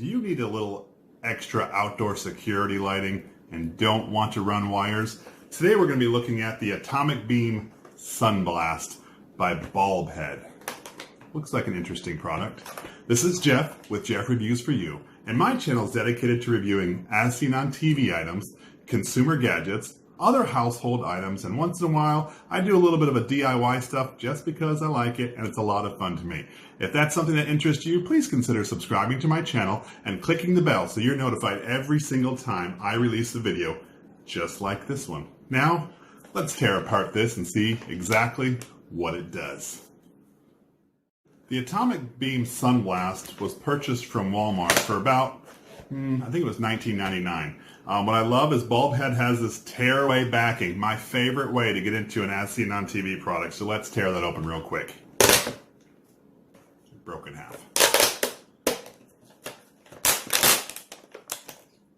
Do you need a little extra outdoor security lighting and don't want to run wires? Today we're going to be looking at the Atomic Beam Sunblast by Bulbhead. Looks like an interesting product. This is Jeff with Jeff Reviews for You, and my channel is dedicated to reviewing as seen on TV items, consumer gadgets, other household items, and once in a while I do a little bit of a DIY stuff just because I like it and it's a lot of fun to me. If that's something that interests you, please consider subscribing to my channel and clicking the bell so you're notified every single time I release a video just like this one. Now, let's tear apart this and see exactly what it does. The Atomic Beam Sunblast was purchased from Walmart for about, I think it was $19.99. What I love is Bulbhead has this tear-away backing, my favorite way to get into an as seen on TV product. So let's tear that open real quick. Broken half.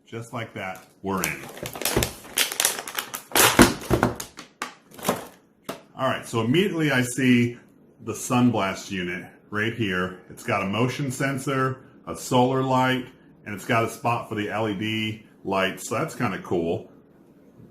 Just like that, we're in. All right, so immediately I see the Sunblast unit right here. It's got a motion sensor, a solar light, and it's got a spot for the LED lights, so that's kind of cool.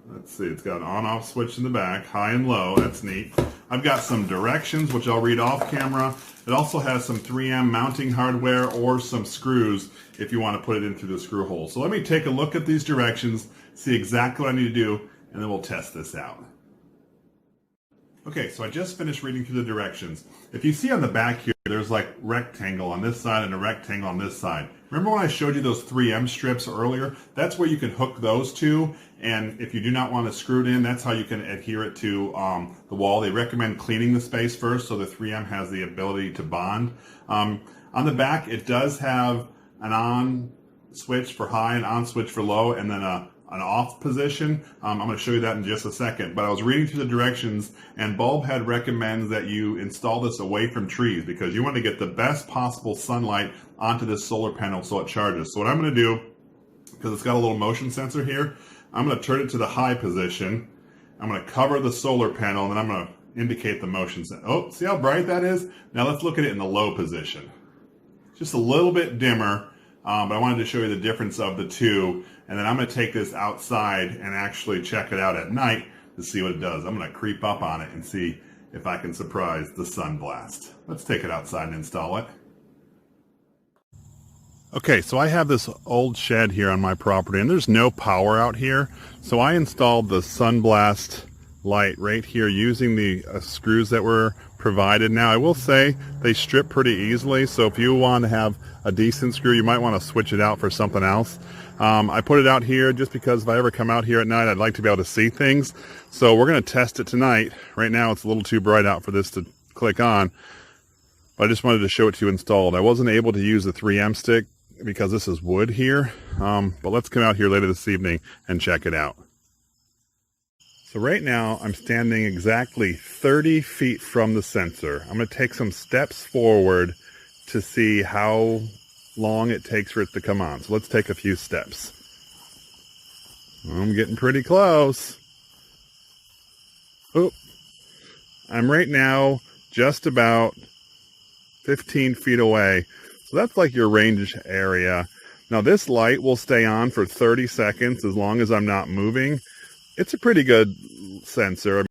Let's see, it's got an on-off switch in the back, high and low, that's neat. I've got some directions, which I'll read off camera. It also has some 3M mounting hardware or some screws if you want to put it in through the screw hole. So let me take a look at these directions, see exactly what I need to do, and then we'll test this out. Okay, so I just finished reading through the directions. If you see on the back here, there's like rectangle on this side and a rectangle on this side. Remember when I showed you those 3M strips earlier? That's where you can hook those to, and if you do not want to screw it in, that's how you can adhere it to the wall. They recommend cleaning the space first so the 3M has the ability to bond. On the back, it does have an on switch for high and on switch for low, and then an off position. I'm going to show you that in just a second, but I was reading through the directions and Bulbhead recommends that you install this away from trees because you want to get the best possible sunlight onto this solar panel so it charges. So what I'm going to do, because it's got a little motion sensor here, I'm going to turn it to the high position. I'm going to cover the solar panel and then I'm going to indicate the motion sensor. Oh, see how bright that is? Now let's look at it in the low position. Just a little bit dimmer. But I wanted to show you the difference of the two, and then I'm going to take this outside and actually check it out at night to see what it does. I'm going to creep up on it and see if I can surprise the Sunblast. Let's take it outside and install it. Okay, so I have this old shed here on my property, and there's no power out here, so I installed the Sunblast light right here using the screws that were provided. Now I will say they strip pretty easily, so if you want to have a decent screw you might want to switch it out for something else. I put it out here just because if I ever come out here at night I'd like to be able to see things, so we're going to test it tonight. Right now it's a little too bright out for this to click on, but I just wanted to show it to you installed. I wasn't able to use the 3M stick because this is wood here, but let's come out here later this evening and check it out. So right now I'm standing exactly 30 feet from the sensor. I'm going to take some steps forward to see how long it takes for it to come on. So let's take a few steps. I'm getting pretty close. Oh, I'm right now just about 15 feet away. So that's like your range area. Now this light will stay on for 30 seconds as long as I'm not moving. It's a pretty good sensor.